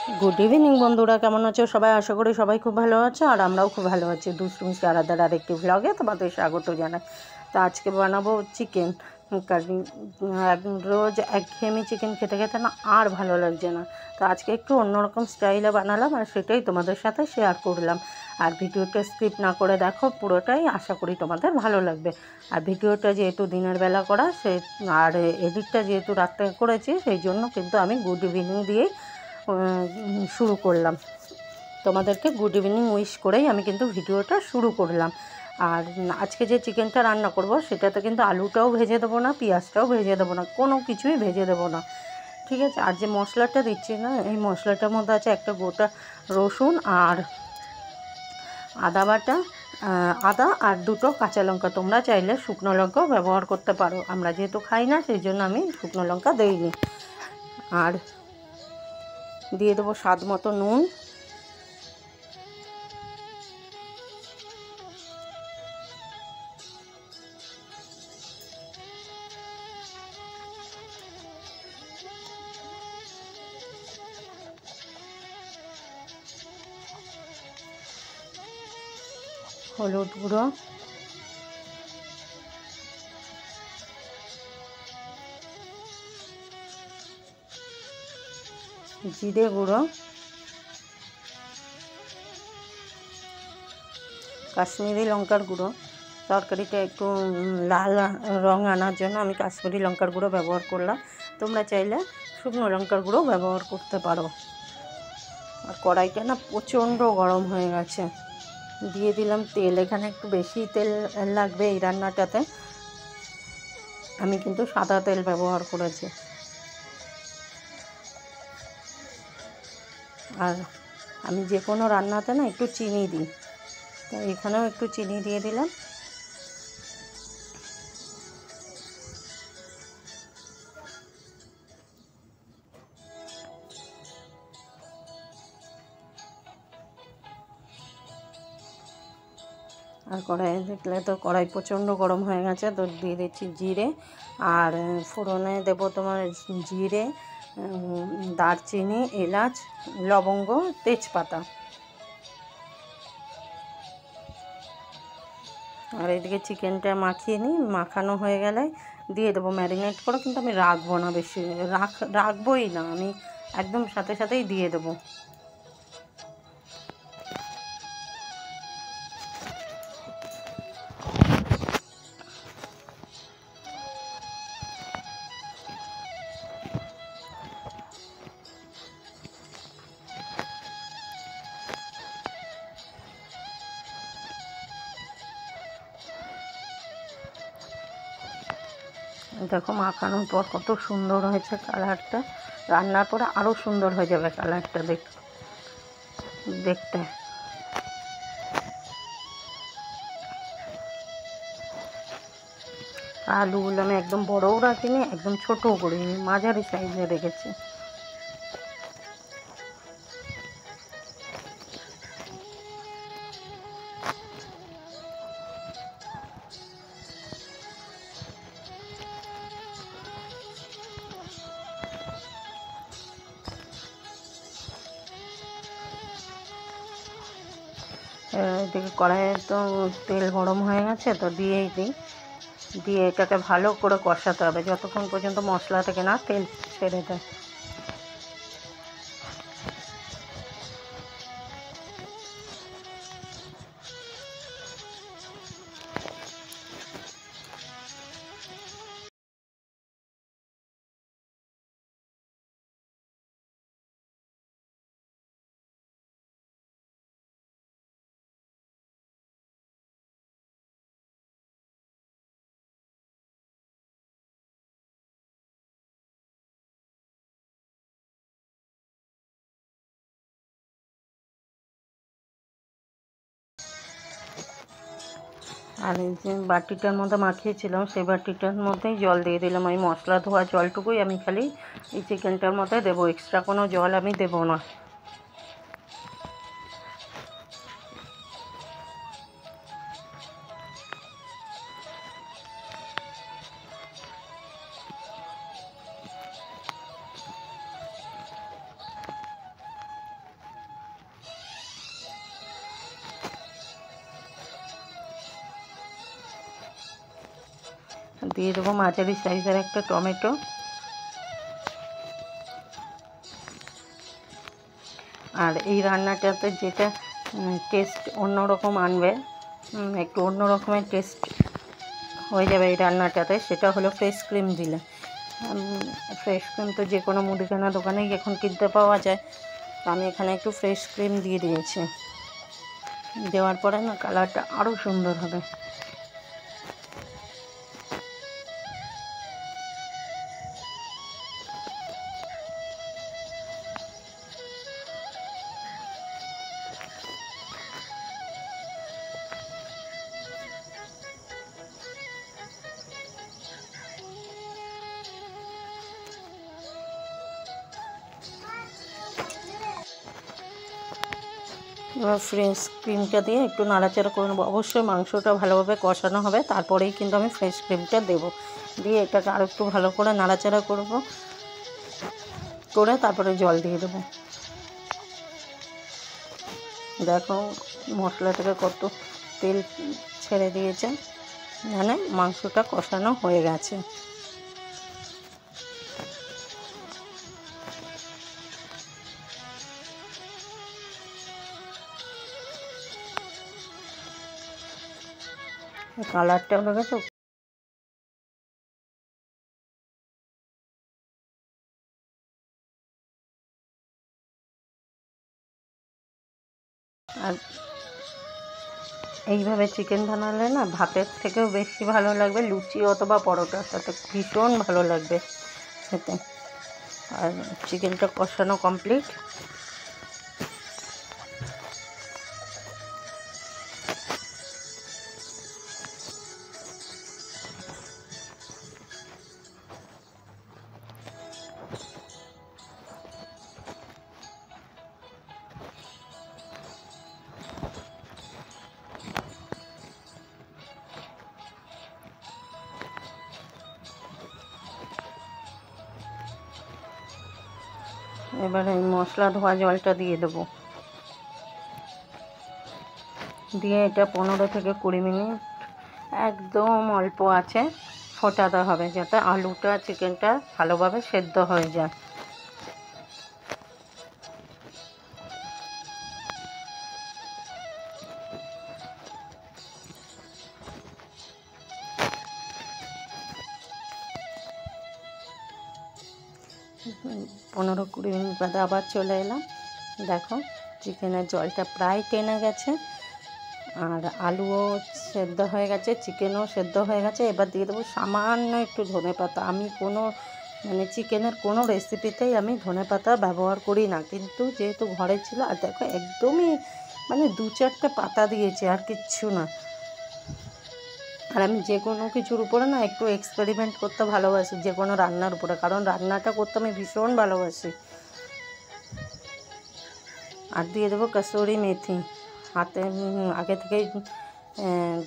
Good evening बंधुरा केमन आछो सबाई आशा करी सबाई खूब भालो आछो और आमराओ खूब भालो आछि। दुष्टु मिष्टि आराधार आरेकटी व्लगे तोमादेर स्वागत जानाई। तो आज के बानाबो चिकेन कारि। रोज एकघेয়েমি चिकेन खेते खेते ना आर भालो लागछे ना, तो आज के एकटु अन्यरकम स्टाइले बानालाम और सेटाई तोमादेर साथे शेयर करलाम। और भिडियोटा स्किप ना करे देखो पुरोटाई, आशा करी तोमादेर भालो लागबे। और भिडियोटा जेहेतु दिनेर बेला करा से और एडिटटा जेहेतु रात्रे करेछि सेइजोन्नो किन्तु आमि गुड इवनिंग दिएई शुरू करलाम। তোমাদেরকে গুড ইভিনিং উইশ করেই আমি কিন্তু ভিডিওটা শুরু করলাম। আর আজকে যে চিকেনটা রান্না করব সেটাতে কিন্তু আলুটাও ভেজে দেবো না, পেঁয়াজটাও ভেজে দেবো না, কোনো কিছুই ভেজে দেবো না, ঠিক আছে। আর যে মশলাটা দিচ্ছি না, এই মশলাটার মধ্যে আছে একটা গোটা রসুন আর আদা বাটা, আদা আর দুটো কাঁচা লঙ্কা। তোমরা চাইলে শুকনো লঙ্কাও ব্যবহার করতে পারো, আমরা যেহেতু খাই না সেই জন্য আমি শুকনো লঙ্কা দিইনি। আর দিয়ে দেবো স্বাদ মতো নুন, হলুদ গুঁড়ো, জিরে গুঁড়ো, কাশ্মীরি লঙ্কার গুঁড়ো। তরকারিটা একটু লাল রং আনার জন্য আমি কাশ্মীরি লঙ্কার গুঁড়ো ব্যবহার করলাম। তোমরা চাইলে শুকনো লঙ্কার গুঁড়ো ব্যবহার করতে পারো। আর কড়াইটা না প্রচণ্ড গরম হয়ে গেছে। দিয়ে দিলাম তেল, এখানে একটু বেশি তেল লাগবে এই রান্নাটাতে, আমি কিন্তু সাদা তেল ব্যবহার করেছি। আর আমি যে কোনো রান্নাতে না একটু চিনি দিই, তো এখানেও একটু চিনি দিয়ে দিলাম। আর কড়াইয়ে দেখলে তো কড়াই প্রচণ্ড গরম হয়ে গেছে, তো দিয়ে দিচ্ছি জিরে। আর ফোড়নে দেবো তোমার জিরে, দারচিনি, এলাচ, লবঙ্গ, তেজপাতা। আর এদিকে চিকেনটা মাখিয়ে নিই, মাখানো হয়ে গেলে দিয়ে দেবো ম্যারিনেট করে। কিন্তু আমি রাখবো না বেশি, রাখবোই না, আমি একদম সাথে সাথেই দিয়ে দেবো। দেখো মাখানোর পর কত সুন্দর হয়েছে কালারটা, রান্নার পরে আরও সুন্দর হয়ে যাবে কালারটা দেখতে। আলুগুলো আমি একদম বড়ও রাখিনি, একদম ছোটও করিনি, মাঝারি সাইজে রেখেছি। এদিকে কড়াইয়ে তো তেল গরম হয়ে গেছে, তো দিয়েই দিই। দিয়ে এটাকে ভালো করে কষাতে হবে যতক্ষণ পর্যন্ত মশলা থেকে না তেল ছেড়ে দেয়। আর এই যে বাটিটার মধ্যে মাখিয়েছিলাম সেই বাটিটার মধ্যেই জল দিয়ে দিলাম। ওই মশলা ধোয়া জলটুকুই আমি খালি এই চিকেনটার মধ্যে দেবো, এক্সট্রা কোনো জল আমি দেবো না। দিয়ে দেবো মাঝারি সাইজের একটা টমেটো, আর এই রান্নাটাতে যেটা টেস্ট অন্যরকম আনবে, একটু অন্য রকমের টেস্ট হয়ে যাবে এই রান্নাটাতে, সেটা হলো ফ্রেশ ক্রিম দিলে। ফ্রেশ ক্রিম তো যে কোনো মুদিখানা দোকানেই এখন কিনতে পাওয়া যায়, তো আমি এখানে একটু ফ্রেশ ক্রিম দিয়ে দিয়েছি। দেওয়ার পরে না কালারটা আরও সুন্দর হবে। এবার ফ্রেশ ক্রিমটা দিয়ে একটু নাড়াচাড়া করে নেবো। অবশ্যই মাংসটা ভালোভাবে কষানো হবে, তারপরেই কিন্তু আমি ফ্রেশ ক্রিমটা দেবো। দিয়ে এটাকে আরও একটু ভালো করে নাড়াচাড়া করবো, করে তারপরে জল দিয়ে দেবো। দেখো মশলা থেকে কত তেল ছেড়ে দিয়েছে, মানে মাংসটা কষানো হয়ে গেছে। কালারটা উঠে গেছে। আর এইভাবে চিকেন বানালে না ভাতের থেকেও বেশি ভালো লাগবে, লুচি অথবা পরোটার সাথে ভীষণ ভালো লাগবে খেতে। আর চিকেনটা কষানো কমপ্লিট। এবারে মশলা ধোয়া জলটা দিয়ে দেবো, দিয়ে এটা 15 থেকে 20 মিনিট একদম অল্প আছে ফোটাতে হবে, যাতে আলুটা চিকেনটা ভালোভাবে সেদ্ধ হয়ে যায়। পনেরো 20 মিনিট বাদে আবার চলে এলাম। দেখো চিকেনের জলটা প্রায় টেনে গেছে, আর আলুও সেদ্ধ হয়ে গেছে, চিকেনও সেদ্ধ হয়ে গেছে। এবার দিয়ে দেবো সামান্য একটু ধনেপাতা। আমি কোনো চিকেনের কোনো রেসিপিতেই আমি ধনেপাতা ব্যবহার করি না, কিন্তু যেহেতু ঘরে ছিল, আর দেখো একদমই 2-4টে পাতা দিয়েছি, আর কিচ্ছু না। আর আমি যে কোনো কিছুর উপরে না একটু এক্সপেরিমেন্ট করতে ভালোবাসি, যে কোনো রান্নার উপরে, কারণ রান্নাটা করতে আমি ভীষণ ভালোবাসি। আর দিয়ে দেবো কসুরি মেথি, হাতে আগে থেকেই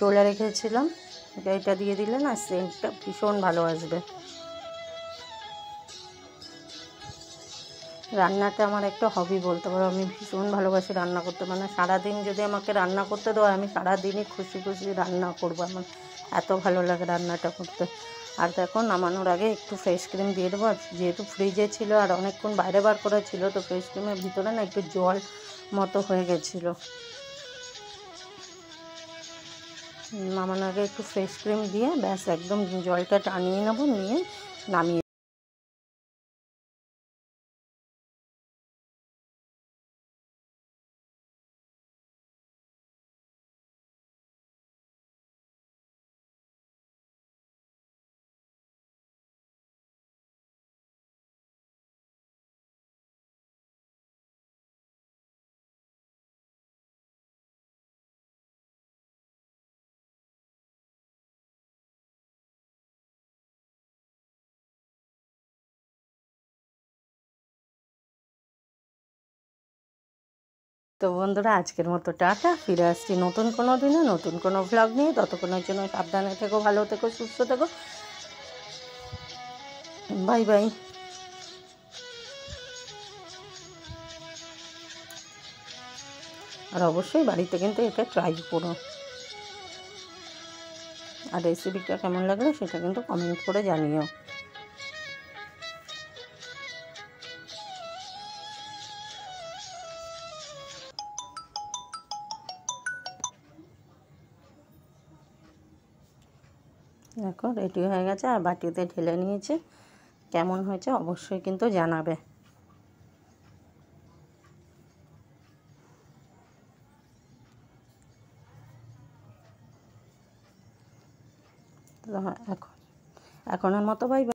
ডলে রেখেছিলাম। এটা দিয়ে দিলে না সেন্টটা ভীষণ ভালো আসবে। রান্নাটা আমার একটা হবি বলতে পারো, আমি ভীষণ ভালোবাসি রান্না করতে। সারাদিন যদি আমাকে রান্না করতে দেওয়া, আমি সারাদিনই খুশি খুশি রান্না করবো, আমার এত ভালো লাগে রান্নাটা করতে। আর দেখো নামানোর আগে একটু ফ্রেশ ক্রিম দিয়ে দেবো। যেহেতু ফ্রিজে ছিল আর অনেকক্ষণ বাইরে বার করা ছিল, তো ফ্রেশ ক্রিমের ভিতরে না একটু জল মতো হয়ে গেছিলো। নামানোর আগে একটু ফ্রেশ ক্রিম দিয়ে ব্যাস একদম জলটা টানিয়ে নেবো, নিয়ে নামিয়ে। তো বন্ধুরা আজকের মতো টাটা, ফিরে আসছি নতুন কোনো দিনে নতুন কোনো ভ্লগ নিয়ে। ততক্ষণের জন্য সাবধানে থেকো, ভালো থেকো, সুস্থ থেকো। Bye bye. আর অবশ্যই বাড়িতে কিন্তু এটা ট্রাই করো। আর রেসিপিটা কেমন লাগলো সেটা কিন্তু কমেন্ট করে জানিও। দেখো রেডি হয়ে গেছে, আর বাটিতে ঢেলে নিয়েছে। কেমন হয়েছে অবশ্যই কিন্তু জানাবে। এখনের মতো বাই।